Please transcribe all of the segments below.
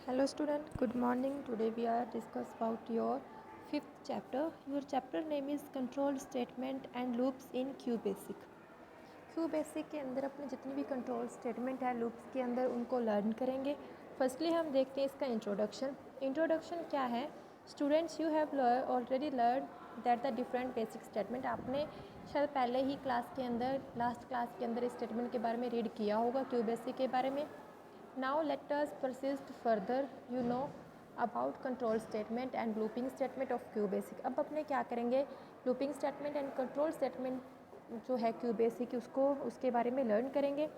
Hello student, good morning. Today we are discuss about your fifth chapter. Your chapter name is control statement and loops in QBasic. QBasic के अंदर अपने जितनी भी control statement है loops के अंदर उनको लर्न करेंगे. फर्स्टली हम देखते हैं इसका इंट्रोडक्शन. इंट्रोडक्शन क्या है? Students you have already learn that the different basic statement. आपने शायद पहले ही क्लास के अंदर लास्ट क्लास के अंदर इस स्टेटमेंट के बारे में रीड किया होगा QBasic के बारे में. Now let us persist further. You know about control statement and looping statement of QBasic. अब अपने क्या करेंगे, looping statement and control statement जो है QBasic उसको उसके बारे में लर्न करेंगे.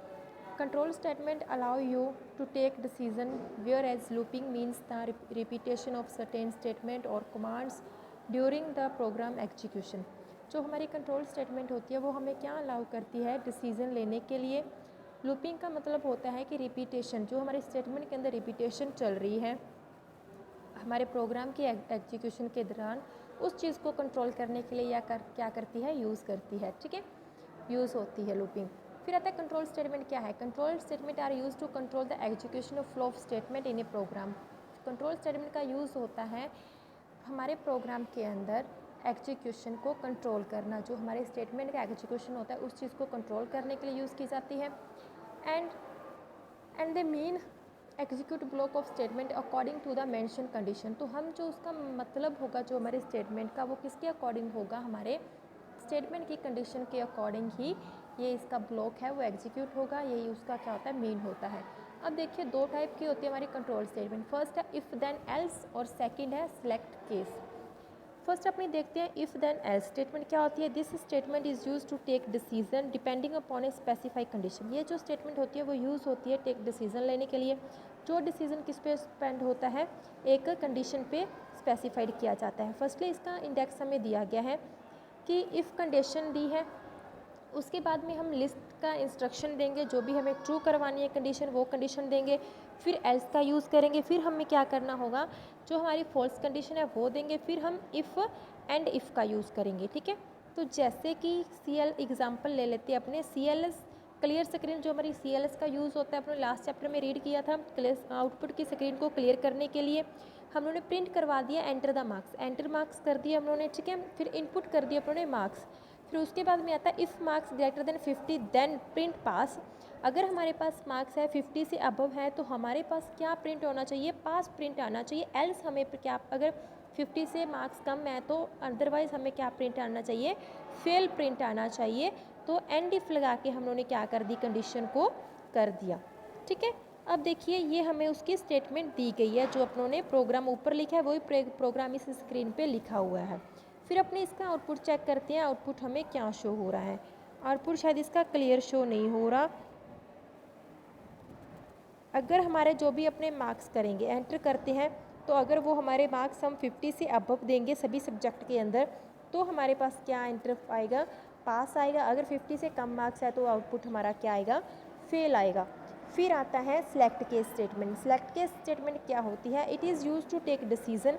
Control statement allow you to take decision whereas looping means the repetition of certain statement or commands during the program execution. जो हमारी कंट्रोल स्टेटमेंट होती है वो हमें क्या अलाउ करती है डिसीजन लेने के लिए. लूपिंग का मतलब होता है कि रिपीटेशन, जो हमारे स्टेटमेंट के अंदर रिपीटेशन चल रही है हमारे प्रोग्राम की एग्जीक्यूशन के दौरान, उस चीज़ को कंट्रोल करने के लिए क्या करती है, यूज़ करती है. ठीक है, यूज़ होती है लूपिंग. फिर आता है कंट्रोल स्टेटमेंट. क्या है? Control statement are use to control the execution of flow of statement in a program. Control statement का यूज़ होता है हमारे प्रोग्राम के अंदर एग्जीक्यूशन को कंट्रोल करना. जो हमारे स्टेटमेंट का एग्जीक्यूशन होता है उस चीज़ को कंट्रोल करने के लिए यूज़ की जाती है. And they mean execute block of statement according to the mention condition. तो हम जो उसका मतलब होगा जो हमारे स्टेटमेंट का वो किसके अकॉर्डिंग होगा, हमारे स्टेटमेंट की कंडीशन के अकॉर्डिंग ही ये इसका ब्लॉक है वो एग्जीक्यूट होगा. यही उसका क्या होता है, मीन होता है. अब देखिए दो टाइप की होती है हमारी कंट्रोल स्टेटमेंट. फर्स्ट है इफ़ देन एल्स और सेकंड है सिलेक्ट केस. फर्स्ट अपनी देखते हैं इफ़ देन एल्स स्टेटमेंट क्या होती है. This statement is use to take decision depending upon a specified condition. ये जो स्टेटमेंट होती है वो यूज़ होती है टेक डिसीजन लेने के लिए. जो डिसीजन किस पे स्पेंड होता है, एक कंडीशन पे स्पेसिफाइड किया जाता है. फर्स्टली इसका इंडेक्स हमें दिया गया है कि इफ़ कंडीशन दी है, उसके बाद में हम लिस्ट का इंस्ट्रक्शन देंगे, जो भी हमें ट्रू करवानी है कंडीशन वो कंडीशन देंगे. फिर एल्स का यूज़ करेंगे. फिर हमें क्या करना होगा, जो हमारी फॉल्स कंडीशन है वो देंगे. फिर हम इफ़ एंड इफ़ का यूज़ करेंगे. ठीक है, तो जैसे कि CL एग्जांपल ले लेते हैं अपने. CLS क्लियर स्क्रीन, जो हमारी CLS का यूज़ होता है अपने लास्ट चैप्टर में रीड किया था. आउटपुट की स्क्रीन को क्लियर करने के लिए हम लोगों ने प्रिंट करवा दिया enter the marks. Enter marks कर दिया हम लोगों ने. ठीक है, फिर इनपुट कर दिया अपने मार्क्स. फिर उसके बाद में आता है if marks greater than 50 then print pass. अगर हमारे पास मार्क्स है 50 से अबव है तो हमारे पास क्या प्रिंट होना चाहिए, पास प्रिंट आना चाहिए. एल्स हमें क्या, अगर 50 से मार्क्स कम है तो अदरवाइज़ हमें क्या प्रिंट आना चाहिए, फेल प्रिंट आना चाहिए. तो एंड इफ लगा के हम लोगों ने क्या कर दी, कंडीशन को कर दिया. ठीक है, अब देखिए ये हमें उसकी स्टेटमेंट दी गई है. जो अपनों ने प्रोग्राम ऊपर लिखा है वही प्रोग्राम इस स्क्रीन पे लिखा हुआ है. फिर अपने इसका आउटपुट चेक करते हैं, आउटपुट हमें क्या शो हो रहा है. आउटपुट शायद इसका क्लियर शो नहीं हो रहा. अगर हमारे जो भी अपने मार्क्स करेंगे एंटर करते हैं, तो अगर वो हमारे मार्क्स हम 50 से अबव देंगे सभी सब्जेक्ट के अंदर, तो हमारे पास क्या एंटर आएगा, पास आएगा. अगर 50 से कम मार्क्स है तो आउटपुट हमारा क्या आएगा, फेल आएगा. फिर आता है select case statement. Select case statement क्या होती है, it is use to take decision.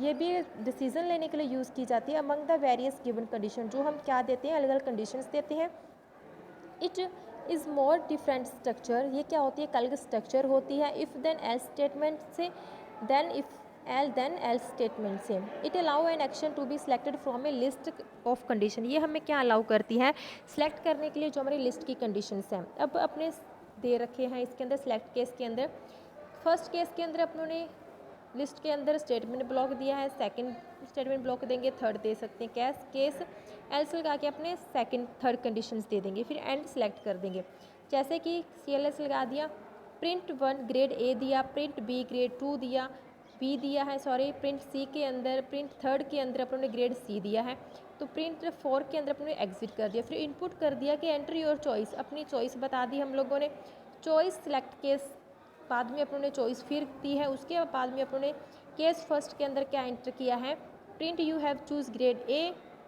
ये भी डिसीजन लेने के लिए यूज़ की जाती है among the various given condition. जो हम क्या देते हैं, अलग अलग कंडीशंस देते हैं. It is more different structure. ये क्या होती है, अलग स्ट्रक्चर होती है. इफ़ देन एल्स स्टेटमेंट से, then if else then else statement से. It allow an action to be selected from a list of condition. ये हमें क्या अलाउ करती है, सिलेक्ट करने के लिए जो हमारी लिस्ट की कंडीशंस हैं. अब अपने दे रखे हैं इसके अंदर सिलेक्ट केस के अंदर. फर्स्ट केस के अंदर अपनों ने लिस्ट के अंदर स्टेटमेंट ब्लॉक दिया है, सेकंड स्टेटमेंट ब्लॉक देंगे, थर्ड दे सकते हैं. केस एल्स लगा के अपने सेकंड थर्ड कंडीशंस दे देंगे. फिर एंड सेलेक्ट कर देंगे. जैसे कि CLS लगा दिया, प्रिंट 1 ग्रेड A दिया, प्रिंट B ग्रेड 2 दिया, B दिया है सॉरी, प्रिंट C के अंदर, प्रिंट थर्ड के अंदर अपनों ने ग्रेड C दिया है. तो प्रिंट 4 के अंदर अपने एग्जिट कर दिया. फिर इनपुट कर दिया कि एंटर योर चॉइस. अपनी चॉइस बता दी हम लोगों ने. चॉइस सिलेक्ट केस बाद में अपनों ने चॉइस फिर दी है. उसके बाद में अपनों ने केस फर्स्ट के अंदर क्या एंटर किया है, print you have choose grade A,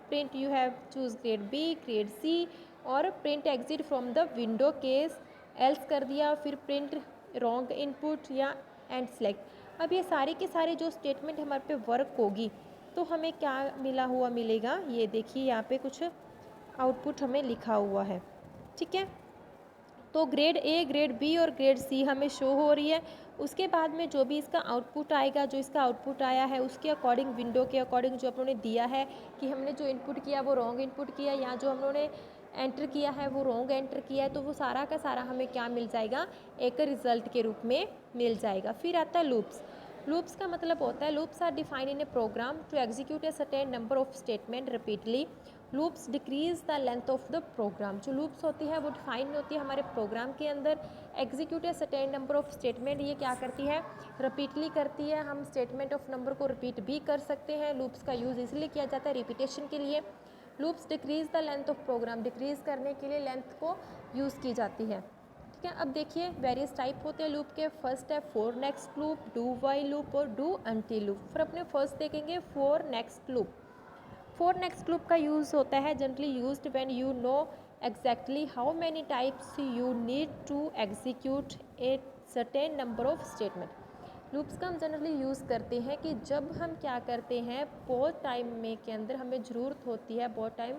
print you have choose grade B, grade C, और print exit from the window case else कर दिया. फिर प्रिंट रॉन्ग इनपुट या एंड सेलेक्ट. अब ये सारे के सारे जो स्टेटमेंट हमारे पे वर्क होगी तो हमें क्या मिला हुआ मिलेगा, ये देखिए यहाँ पे कुछ आउटपुट हमें लिखा हुआ है. ठीक है, तो ग्रेड ए, ग्रेड बी और ग्रेड सी हमें शो हो रही है। उसके बाद में जो भी इसका आउटपुट आएगा, जो इसका आउटपुट आया है उसके अकॉर्डिंग, विंडो के अकॉर्डिंग जो उन्होंने दिया है कि हमने जो इनपुट किया वो रॉन्ग इनपुट किया, या जो हम लोगों ने एंटर किया है वो रॉन्ग एंटर किया है, तो वो सारा का सारा हमें क्या मिल जाएगा, एक रिजल्ट के रूप में मिल जाएगा। फिर आता है लूप्स। लूप्स का मतलब होता है loops are defined in a program to execute a certain number of statement repeatedly. Loops decrease the length of the program. जो लूप्स होती है वो डिफाइन होती है हमारे प्रोग्राम के अंदर। Execute a certain number of statement, ये क्या करती है, रिपीटली करती है। हम स्टेटमेंट ऑफ नंबर को रिपीट भी कर सकते हैं। लूप्स का यूज़ इसलिए किया जाता है रिपीटेशन के लिए। Loops decrease the length of program, decrease करने के लिए लेंथ को यूज़ की जाती है। ठीक है, अब देखिए वेरियस टाइप होते हैं लूप के। फर्स्ट है for next loop, do while loop और डू अनटिल लूप। फिर अपने फर्स्ट देखेंगे for next loop. For next loop का यूज़ होता है generally used when you know exactly how many types you need to execute a certain number of statement. Loops का हम generally use करते हैं कि जब हम क्या करते हैं, बहुत टाइम में के अंदर हमें ज़रूरत होती है बहुत टाइम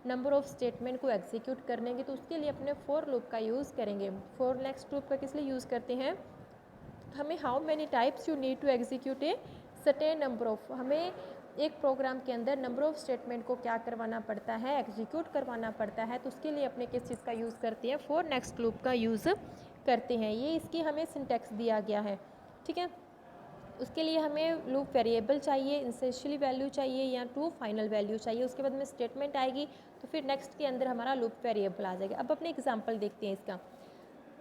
नंबर ऑफ स्टेटमेंट को एग्जीक्यूट करने की, तो उसके लिए अपने फॉर लूप का यूज़ करेंगे। फॉर नेक्स्ट लूप का किस लिए यूज़ करते हैं, हमें how many types you need to execute a certain number of, हमें एक प्रोग्राम के अंदर नंबर ऑफ स्टेटमेंट को क्या करवाना पड़ता है, एग्जीक्यूट करवाना पड़ता है, तो उसके लिए अपने किस चीज़ का यूज़ करते हैं, फॉर नेक्स्ट लूप का यूज़ करते हैं। ये इसकी हमें सिंटैक्स दिया गया है। ठीक है, उसके लिए हमें लूप वेरिएबल चाहिए, इंसेंशियली वैल्यू चाहिए या ट्रू फाइनल वैल्यू चाहिए। उसके बाद में स्टेटमेंट आएगी तो फिर नेक्स्ट के अंदर हमारा लूप वेरिएबल आ जाएगा। अब अपने एग्जांपल देखते हैं इसका।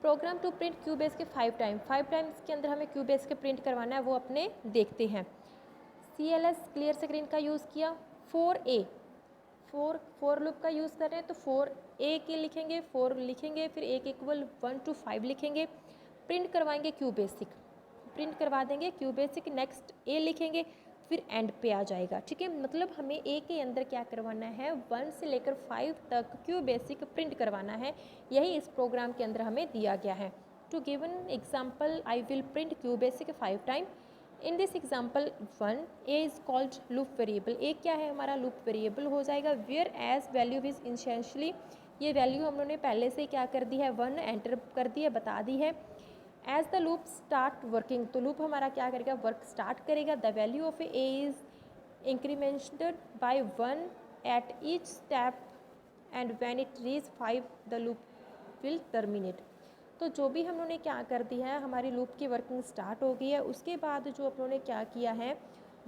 प्रोग्राम टू प्रिंट क्यूबेस के 5 टाइम्स के अंदर हमें क्यूबेस के प्रिंट करवाना है, वो अपने देखते हैं। CLS क्लियर स्क्रीन का यूज़ किया। फोर लूप का यूज़ कर रहे हैं तो 4A के लिखेंगे, 4 लिखेंगे, फिर A के इक्वल 1 to 5 लिखेंगे। प्रिंट करवाएंगे क्यू बेसिक, प्रिंट करवा देंगे क्यू बेसिक, नेक्स्ट A लिखेंगे, फिर एंड पे आ जाएगा। ठीक है, मतलब हमें A के अंदर क्या करवाना है, 1 से लेकर 5 तक क्यू बेसिक प्रिंट करवाना है। यही इस प्रोग्राम के अंदर हमें दिया गया है। To given example I will print QBasic 5 time. In this example 1 A is called loop variable. A क्या है, हमारा लूप वेरिएबल हो जाएगा। वेयर एज वैल्यू इज इंसेंशली, ये वैल्यू हम लोगों ने पहले से क्या कर दी है, 1 एंटर कर दी है, बता दी है। As the loop start working, तो लूप हमारा क्या करेगा, वर्क स्टार्ट करेगा। The value of A is incremented by 1 at each step and when it reach 5 the loop will terminate. तो जो भी हम लोगों ने क्या कर दिया है, हमारी लूप की वर्किंग स्टार्ट हो गई है। उसके बाद जो हम लोगों ने क्या किया है,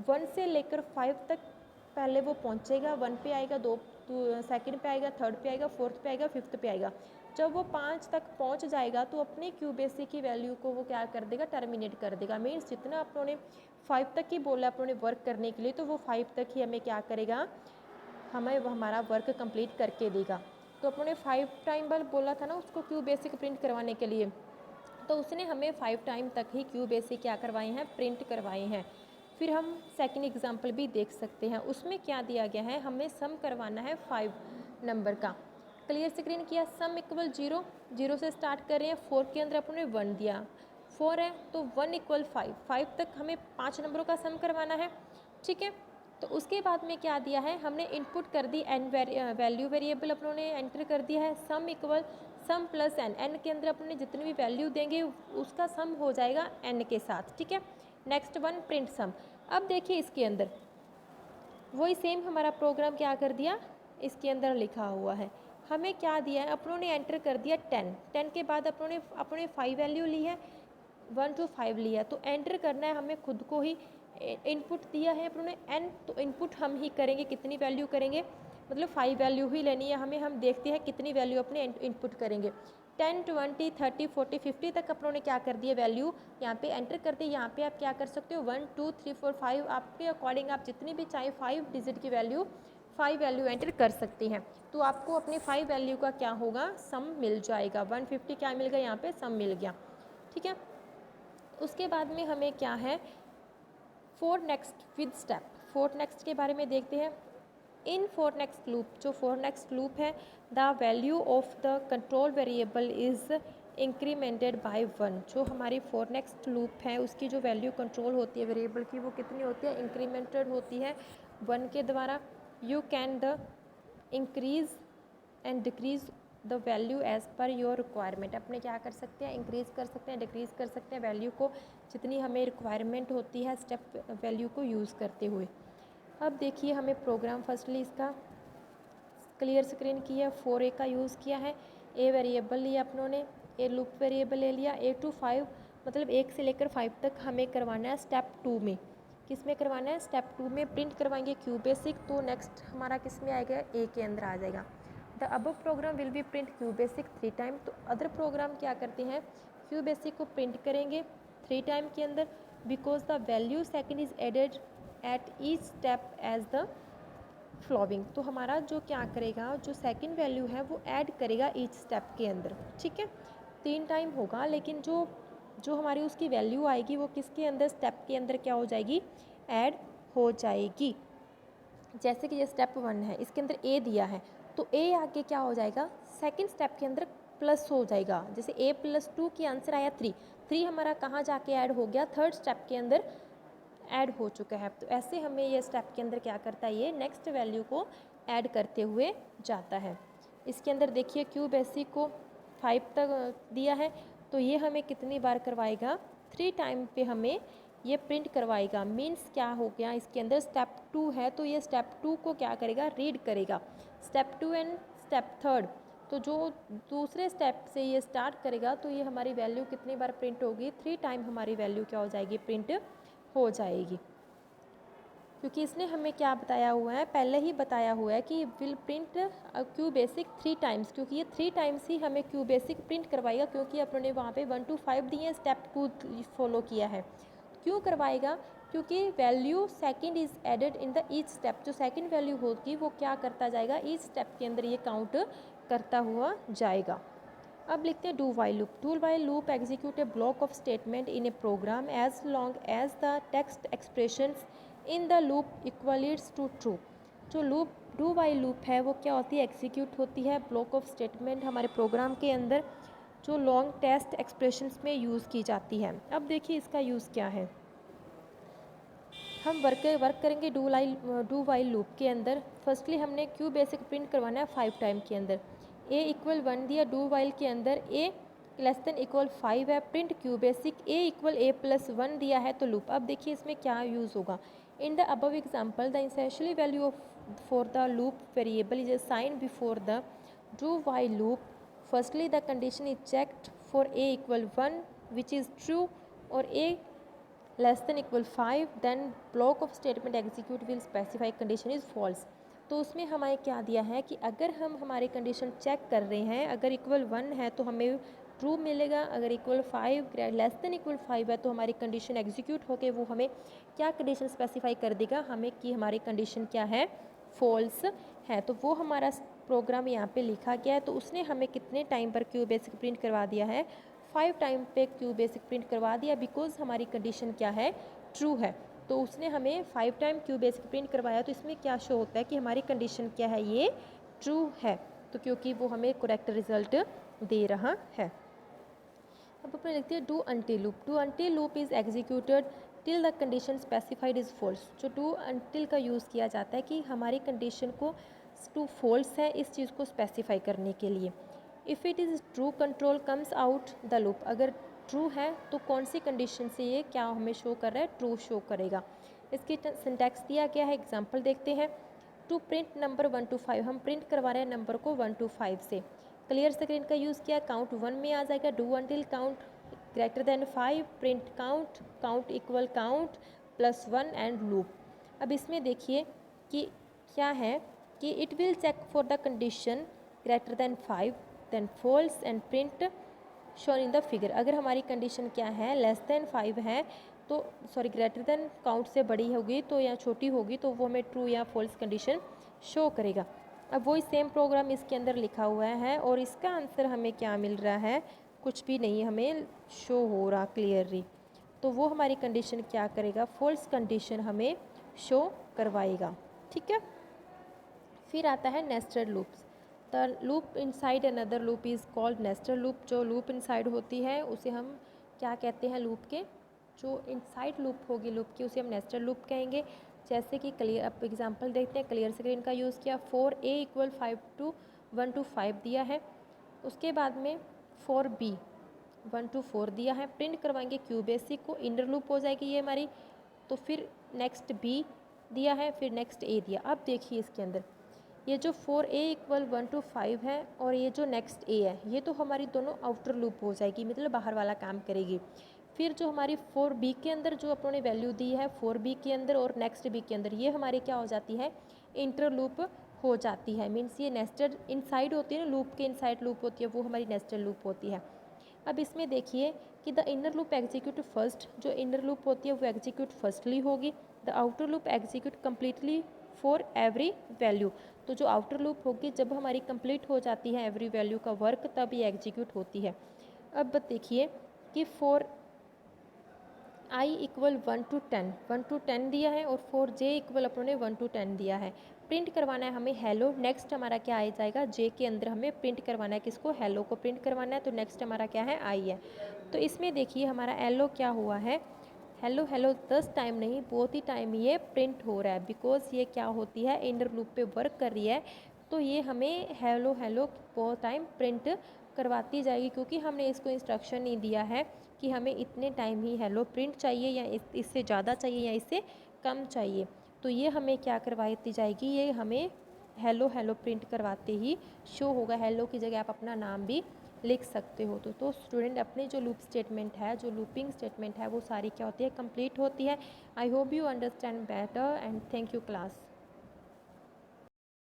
1 से लेकर 5 तक पहले वो पहुंचेगा। 1 पे आएगा, 2 सेकंड पे आएगा, 3rd पे आएगा, 4th पे आएगा, 5th पे आएगा। जब वो 5 तक पहुंच जाएगा तो अपने क्यू बेसिक की वैल्यू को वो क्या कर देगा, टर्मिनेट कर देगा। मीन्स जितना आप लोगों ने 5 तक ही बोला आप लोगों ने वर्क करने के लिए, तो वो 5 तक ही हमें क्या करेगा, हमें वो हमारा वर्क कंप्लीट करके देगा। तो अपनों ने 5 टाइम पर बोला था ना उसको क्यू बेसिक प्रिंट करवाने के लिए, तो उसने हमें 5 टाइम तक ही क्यू बेसिक क्या करवाए हैं, प्रिंट करवाए हैं। फिर हम सेकंड एग्जांपल भी देख सकते हैं। उसमें क्या दिया गया है, हमें सम करवाना है 5 नंबर का। क्लियर स्क्रीन किया, सम इक्वल 0, 0 से स्टार्ट कर रहे हैं। 4 के अंदर अपने 1 दिया, 4 है तो 1 इक्वल 5, 5 तक हमें 5 नंबरों का सम करवाना है। ठीक है, तो उसके बाद में क्या दिया है, हमने इनपुट कर दी एन वैल्यू वेरिएबल अपनों ने एंटर कर दिया है। Sum equal sum plus N, N के अंदर अपने जितनी भी वैल्यू देंगे उसका सम हो जाएगा एन के साथ। ठीक है, नेक्स्ट वन प्रिंट सम। अब देखिए इसके अंदर वही सेम हमारा प्रोग्राम क्या कर दिया, इसके अंदर लिखा हुआ है। हमें क्या दिया है, अपनों ने एंटर कर दिया 10, 10 के बाद अपने 5 वैल्यू ली है, 1 to 5 लिया, तो एंटर करना है हमें खुद को ही। इनपुट दिया है अपनों ने n, तो इनपुट हम ही करेंगे, कितनी वैल्यू करेंगे, मतलब 5 वैल्यू ही लेनी है हमें। हम देखते हैं कितनी वैल्यू अपने इनपुट करेंगे। 10, 20, 30, 40, 50 तक अपनों ने क्या कर दिया, वैल्यू यहाँ पे एंटर कर दी। यहाँ पे आप क्या कर सकते हो, 1, 2, 3, 4, 5 आपके अकॉर्डिंग आप जितनी भी चाहे 5 डिजिट की वैल्यू 5 वैल्यू एंटर कर सकते हैं। तो आपको अपनी 5 वैल्यू का क्या होगा, सम मिल जाएगा। 150 क्या मिल गया, यहाँ पे सम मिल गया। ठीक है, उसके बाद में हमें क्या है, for next with step, for next के बारे में देखते हैं। इन फोर नेक्स्ट लूप, जो फोर नेक्स्ट लूप है, the value of the control variable is incremented by 1। जो हमारी फोर नेक्स्ट लूप है उसकी जो वैल्यू कंट्रोल होती है वेरिएबल की, वो कितनी होती है, इंक्रीमेंटेड होती है 1 के द्वारा। You can the increase and decrease the value as per your requirement. अपने क्या कर सकते हैं, इंक्रीज़ कर सकते हैं, डिक्रीज़ कर सकते हैं वैल्यू को, जितनी हमें रिक्वायरमेंट होती है स्टेप वैल्यू को यूज़ करते हुए। अब देखिए हमें प्रोग्राम फर्स्टली इसका क्लियर स्क्रीन की है, 4a का यूज़ किया है, ए वेरिएबल लिया अपनों ने, ए लूप वेरिएबल ले लिया, ए टू 5 मतलब 1 से लेकर 5 तक हमें करवाना है स्टेप 2 में। किस में करवाना है, स्टेप 2 में प्रिंट करवाएंगे क्यू बेसिक, तो नेक्स्ट हमारा किस में आएगा, ए के अंदर आ जाएगा। The above program will be print QBasic 3 time. तो अदर प्रोग्राम क्या करते हैं, क्यू बेसिक को प्रिंट करेंगे 3 टाइम के अंदर, because the value second is added at each step as the following. तो हमारा जो क्या करेगा, जो सेकंड वैल्यू है वो ऐड करेगा ईच स्टेप के अंदर, ठीक है। 3 टाइम होगा, लेकिन जो जो हमारी उसकी वैल्यू आएगी वो किसके अंदर, स्टेप के अंदर क्या हो जाएगी, ऐड हो जाएगी। जैसे कि ये स्टेप 1 है, इसके अंदर ए दिया है, तो ए आगे क्या हो जाएगा, सेकंड स्टेप के अंदर प्लस हो जाएगा। जैसे a + 2 की आंसर आया 3, 3 हमारा कहाँ जाके ऐड हो गया, थर्ड स्टेप के अंदर ऐड हो चुका है। तो ऐसे हमें ये स्टेप के अंदर क्या करता है, ये नेक्स्ट वैल्यू को ऐड करते हुए जाता है। इसके अंदर देखिए क्यू बेसिक को 5 तक दिया है, तो ये हमें कितनी बार करवाएगा, 3 टाइम पे हमें ये प्रिंट करवाएगा। मीन्स क्या हो गया, इसके अंदर स्टेप 2 है, तो ये स्टेप 2 को क्या करेगा, रीड करेगा। स्टेप 2 एंड स्टेप 3, तो जो दूसरे स्टेप से ये स्टार्ट करेगा, तो ये हमारी वैल्यू कितनी बार प्रिंट होगी, 3 टाइम हमारी वैल्यू क्या हो जाएगी, प्रिंट हो जाएगी। क्योंकि इसने हमें क्या बताया हुआ है, पहले ही बताया हुआ है कि will print QBasic 3 times, क्योंकि ये 3 टाइम्स ही हमें क्यू बेसिक प्रिंट करवाएगा, क्योंकि अपनों ने वहाँ पे 1 to 5 दिए हैं, स्टेप 2 फॉलो किया है। क्यों करवाएगा, क्योंकि value second is added in the each step, जो सेकंड वैल्यू होगी वो क्या करता जाएगा, ईच स्टेप के अंदर ये काउंट करता हुआ जाएगा। अब लिखते हैं do while loop. Do while loop execute a block of statement in a program as long as the text expressions in the loop equals to true. जो लूप डू वाइल लूप है वो क्या होती है, एग्जीक्यूट होती है block of statement हमारे program के अंदर, जो लॉन्ग टेस्ट एक्सप्रेशंस में यूज़ की जाती है। अब देखिए इसका यूज़ क्या है, हम वर्क करेंगे डू वाइल लूप के अंदर। फर्स्टली हमने क्यू बेसिक प्रिंट करवाना है 5 टाइम के अंदर, ए इक्वल 1 दिया, डू वाइल के अंदर ए लेस देन इक्वल 5 है, print Q basic A equal A plus 1 दिया है, तो लूप। अब देखिए इसमें क्या यूज़ होगा, in the above example the इंसेंशियल value of for the loop variable is assigned before the do while loop. Firstly the condition is checked for a equal 1 which is true और a less than equal 5, then block of statement execute will specify condition is false. तो उसमें हमें क्या दिया है कि अगर हम हमारी कंडीशन चेक कर रहे हैं, अगर इक्वल 1 है तो हमें ट्रू मिलेगा, अगर इक्वल 5 लेस देन इक्वल 5 है तो हमारी कंडीशन एग्जीक्यूट होके वो हमें क्या कंडीशन स्पेसिफाई कर देगा, हमें कि हमारी कंडीशन क्या है, फॉल्स है। तो वो हमारा प्रोग्राम यहाँ पे लिखा गया है। तो उसने हमें कितने टाइम पर क्यू बेसिक प्रिंट करवा दिया है, 5 टाइम पे क्यू बेसिक प्रिंट करवा दिया, बिकॉज हमारी कंडीशन क्या है, ट्रू है। तो उसने हमें 5 टाइम क्यू बेसिक प्रिंट करवाया, तो इसमें क्या शो होता है कि हमारी कंडीशन क्या है, ये ट्रू है, तो क्योंकि वो हमें करेक्ट रिजल्ट दे रहा है। अब अपने लिखते हैं do until loop. Do until loop is executed till the condition specified is false. जो डू अनटिल का यूज़ किया जाता है कि हमारी कंडीशन को टू फॉल्स है, इस चीज़ को स्पेसिफाई करने के लिए। If it is true control comes out the loop. अगर ट्रू है तो कौन सी कंडीशन से ये क्या हमें शो कर रहा है, ट्रू शो करेगा। इसकी सिंटैक्स दिया गया है, एग्जाम्पल देखते हैं। टू प्रिंट नंबर 1 to 5, हम प्रिंट करवा रहे हैं नंबर को 1 to 5 से। क्लियर स्क्रीन का यूज़ किया, काउंट 1 में आ जाएगा, do until count greater than 5, print count, count equal count plus 1 end loop. अब इसमें देखिए कि क्या है कि it will check for the condition greater than 5 then false and print shown in the figure. अगर हमारी कंडीशन क्या है, लेस देन 5 है तो सॉरी ग्रेटर देन काउंट से बड़ी होगी तो या छोटी होगी तो वो हमें ट्रू या फॉल्स कंडीशन शो करेगा। अब वही सेम प्रोग्राम इसके अंदर लिखा हुआ है और इसका आंसर हमें क्या मिल रहा है, कुछ भी नहीं हमें शो हो रहा क्लियरली। तो वो हमारी कंडीशन क्या करेगा, फॉल्स कंडीशन हमें शो करवाएगा, ठीक है। फिर आता है nested loops. The loop inside another loop is called nested loop. जो लूप इनसाइड होती है उसे हम क्या कहते हैं, लूप के जो इनसाइड लूप होगी लूप की उसे हम नेस्टेड लूप कहेंगे। जैसे कि क्लियर, अब एग्जांपल देखते हैं, क्लियर स्क्रीन का यूज़ किया, 4a इक्वल 5 to 1 to 5 दिया है, उसके बाद में फॉर बी 1 to 4 दिया है, प्रिंट करवाएंगे क्यू बेसिक को, इनर लूप हो जाएगी ये हमारी। तो फिर नेक्स्ट बी दिया है, फिर नेक्स्ट ए दिया। अब देखिए इसके अंदर ये जो 4a = 1 to 5 है और ये जो नेक्स्ट ए है ये तो हमारी दोनों आउटर लूप हो जाएगी, मतलब बाहर वाला काम करेगी। फिर जो हमारी 4b के अंदर जो अपनों ने वैल्यू दी है 4b के अंदर और नेक्स्ट b के अंदर, ये हमारी क्या हो जाती है, इंटर लूप हो जाती है। मीन्स ये नेस्टेड इनसाइड होती है ना, लूप के इनसाइड लूप होती है, वो हमारी नेस्टेड लूप होती है। अब इसमें देखिए कि the inner loop execute first, जो इनर लूप होती है वो एग्जीक्यूट फर्स्टली होगी। The outer loop execute completely for every value, तो जो आउटर लूप होगी जब हमारी कंप्लीट हो जाती है एवरी वैल्यू का वर्क तब ये एग्जीक्यूट होती है। अब देखिए कि फॉर i = 1 to 10, 1 to 10 दिया है और फॉर j = अपनों ने 1 to 10 दिया है। प्रिंट करवाना है हमें हेलो, नेक्स्ट हमारा क्या आ जाएगा, j के अंदर हमें प्रिंट करवाना है किसको, हेलो को प्रिंट करवाना है। तो नेक्स्ट हमारा क्या है, i है। तो इसमें देखिए हमारा हेलो क्या हुआ है, हेलो हेलो 10 टाइम नहीं, बहुत ही टाइम ये प्रिंट हो रहा है, बिकॉज ये क्या होती है, इनर लूप पे वर्क कर रही है। तो ये हमें हेलो हेलो बहुत टाइम प्रिंट करवाती जाएगी, क्योंकि हमने इसको इंस्ट्रक्शन नहीं दिया है कि हमें इतने टाइम ही हेलो प्रिंट चाहिए या इससे ज़्यादा चाहिए या इससे कम चाहिए। तो ये हमें क्या करवाती जाएगी, ये हमें हेलो हेलो प्रिंट करवाते ही शो होगा। हेलो की जगह आप अपना नाम भी लिख सकते हो। तो स्टूडेंट अपने जो लूप स्टेटमेंट है, जो लूपिंग स्टेटमेंट है वो सारी क्या होती है, कंप्लीट होती है। I hope you understand better and thank you class.